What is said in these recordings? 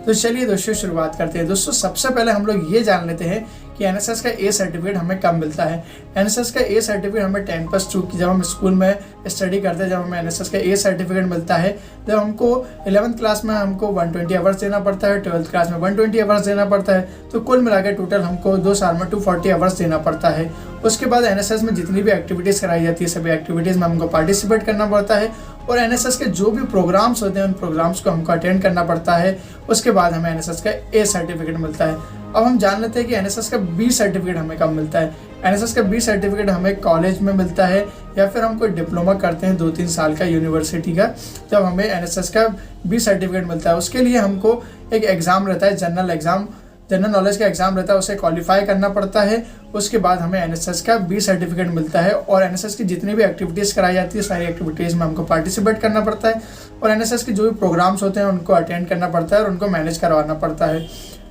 तो चलिए दोस्तों शुरुआत करते हैं। दोस्तों सबसे पहले हम लोग ये जान लेते हैं कि एनएसएस का ए सर्टिफिकेट हमें कब मिलता है। एनएसएस का ए सर्टिफिकेट हमें 10+2 की जब हम स्कूल में स्टडी करते हैं, जब हमें एनएसएस का ए सर्टिफिकेट मिलता है, जब हमको 11th क्लास में हमको 120 आवर्स देना पड़ता है, 12th क्लास में 120 आवर्स देना पड़ता है, तो कुल मिलाकर टोटल हमको 2 साल में 240 आवर्स देना पड़ता है। उसके बाद एनएसएस में जितनी भी एक्टिविटीज़ कराई जाती है, सभी एक्टिविटीज़ में हमको पार्टिसिपेट करना पड़ता है और एनएसएस के जो भी प्रोग्राम्स होते हैं उन प्रोग्राम्स को हमको अटेंड करना पड़ता है। उसके बाद हमें एनएसएस का ए सर्टिफिकेट मिलता है। अब हम जान लेते हैं कि एनएसएस का बी सर्टिफिकेट हमें कब मिलता है। एनएसएस का बी सर्टिफिकेट हमें कॉलेज में मिलता है या फिर हम कोई डिप्लोमा करते हैं 2-3 साल का यूनिवर्सिटी का, जब हमें एनएसएस का बी सर्टिफिकेट मिलता है। उसके लिए हमको एक एग्ज़ाम रहता है, जनरल नॉलेज का एग्जाम रहता है, उसे क्वालिफाई करना पड़ता है। उसके बाद हमें एनएसएस का बी सर्टिफिकेट मिलता है और एनएसएस की जितनी भी एक्टिविटीज़ कराई जाती है सारी एक्टिविटीज़ में हमको पार्टिसिपेट करना पड़ता है और एनएसएस के जो भी प्रोग्राम्स होते हैं उनको अटेंड करना पड़ता है और उनको मैनेज करवाना पड़ता है।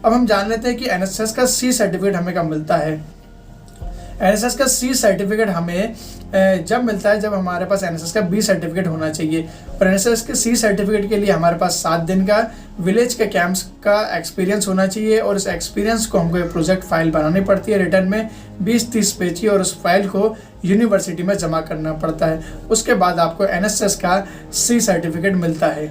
अब हम जान लेते हैं कि एनएसएस का सी सर्टिफिकेट हमें कब मिलता है। एनएसएस का सी सर्टिफिकेट हमें जब मिलता है जब हमारे पास एनएसएस का बी सर्टिफिकेट होना चाहिए और एनएसएस के सी सर्टिफिकेट के लिए हमारे पास 7 दिन का विलेज के कैंप्स का एक्सपीरियंस होना चाहिए और इस एक्सपीरियंस को हमको एक प्रोजेक्ट फाइल बनानी पड़ती है रिटर्न में 20-30 पेज की और उस फाइल को यूनिवर्सिटी में जमा करना पड़ता है। उसके बाद आपको एनएसएस का सी सर्टिफिकेट मिलता है।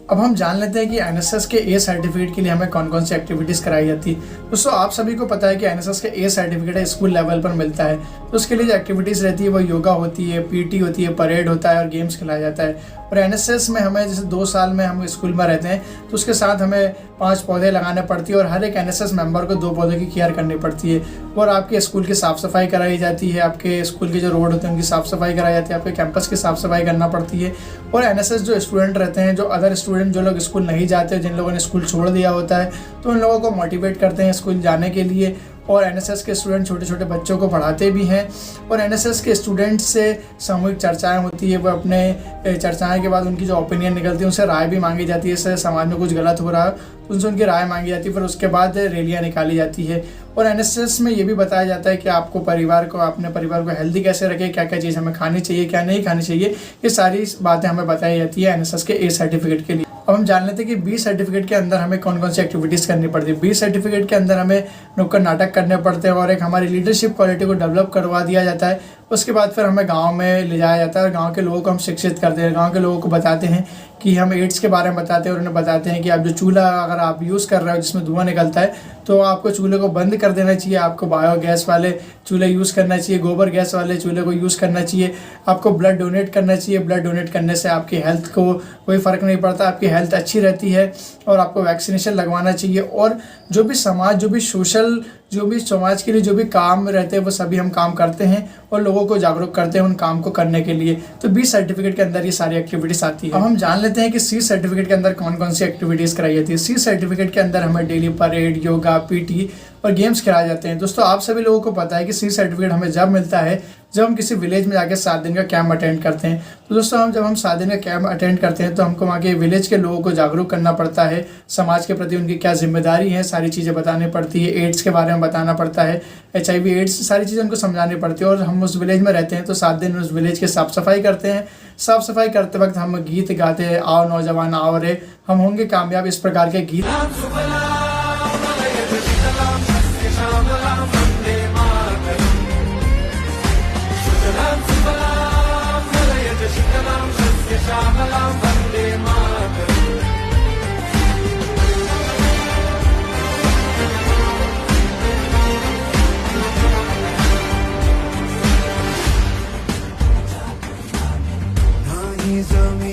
अब हम जान लेते हैं कि एनएसएस के ए सर्टिफिकेट के लिए हमें कौन कौन सी एक्टिविटीज़ कराई जाती है। दोस्तों आप सभी को पता है कि एनएसएस का ए सर्टिफिकेट स्कूल लेवल पर मिलता है, तो उसके लिए जो एक्टिविटीज़ रहती है वो योगा होती है, पीटी होती है, परेड होता है और गेम्स खिलाया जाता है। और एनएसएस में हमें जैसे 2 साल में हम स्कूल में रहते हैं तो उसके साथ हमें 5 पौधे लगाने पड़ती है और हर एक एनएसएस मेंबर को 2 पौधों की केयर करनी पड़ती है और आपके स्कूल की साफ़ सफाई कराई जाती है, आपके स्कूल के जो रोड होते हैं उनकी साफ़ सफाई कराई जाती है, आपके कैंपस की साफ़ सफाई करना पड़ती है। और एनएसएस जो स्टूडेंट रहते हैं, जो अदर स्टूडेंट जो लोग स्कूल नहीं जाते, जिन लोगों ने स्कूल छोड़ दिया होता है, तो उन लोगों को मोटिवेट करते हैं स्कूल जाने के लिए। और एनएसएस के स्टूडेंट छोटे छोटे बच्चों को पढ़ाते भी हैं और एनएसएस के स्टूडेंट से सामूहिक चर्चाएं होती है। वो अपने चर्चाएं के बाद उनकी जो ओपिनियन निकलती है उनसे राय भी मांगी जाती है, इससे समाज में कुछ गलत हो रहा है तो उनसे उनकी राय मांगी जाती है। फिर उसके बाद रैलियाँ निकाली जाती है और एनएसएस में ये भी बताया जाता है कि आपको अपने परिवार को हेल्दी कैसे रखें, क्या क्या चीज़ हमें खानी चाहिए, क्या नहीं खानी चाहिए, ये सारी बातें हमें बताई जाती है एनएसएस के ए सर्टिफिकेट के लिए। अब हम जान लेते हैं कि बी सर्टिफिकेट के अंदर हमें कौन कौन सी एक्टिविटीज़ करनी पड़ती है। बी सर्टिफिकेट के अंदर हमें नुक्कड़ नाटक करने पड़ते हैं और एक हमारी लीडरशिप क्वालिटी को डेवलप करवा दिया जाता है। उसके बाद फिर हमें गांव में ले जाया जाता है और गांव के लोगों को हम शिक्षित करते हैं, गांव के लोगों को बताते हैं कि हम एड्स के बारे में बताते हैं और उन्हें बताते हैं कि आप जो चूल्हा अगर आप यूज़ कर रहे हो जिसमें धुआं निकलता है तो आपको चूल्हे को बंद कर देना चाहिए, आपको बायोगैस वाले चूल्हे यूज़ करना चाहिए, गोबर गैस वाले चूल्हे को यूज़ करना चाहिए, आपको ब्लड डोनेट करना चाहिए। ब्लड डोनेट करने से आपकी हेल्थ को कोई फ़र्क नहीं पड़ता, आपकी हेल्थ अच्छी रहती है और आपको वैक्सीनेशन लगवाना चाहिए। और जो भी समाज के लिए जो भी काम रहते हैं वो सभी हम काम करते हैं और लोगों को जागरूक करते हैं उन काम को करने के लिए। तो बी सर्टिफिकेट के अंदर ये सारी एक्टिविटीज़ आती है। अब हम जान लेते हैं कि सी सर्टिफिकेट के अंदर कौन कौन सी एक्टिविटीज़ कराई जाती है। सी सर्टिफिकेट के अंदर हमें डेली परेड, योगा, पीटी और गेम्स खिलाए जाते हैं। दोस्तों आप सभी लोगों को पता है कि सी सर्टिफिकेट हमें जब मिलता है जब हम किसी विलेज में जाकर 7 दिन का कैंप अटेंड करते हैं। तो दोस्तों जब हम 7 दिन का कैंप अटेंड करते हैं तो हमको वहाँ के विलेज के लोगों को जागरूक करना पड़ता है, समाज के प्रति उनकी क्या जिम्मेदारी है, सारी चीज़ें बतानी पड़ती है, एड्स के बारे में बताना पड़ता है, HIV एड्स, सारी चीज़ें उनको समझानी पड़ती है। और हम उस विलेज में रहते हैं तो 7 दिन उस विलेज की साफ़ सफाई करते हैं। साफ़ सफाई करते वक्त हम गीत गाते हैं, आओ नौजवान आओ रे हम होंगे कामयाब, इस प्रकार के गीत। जमीन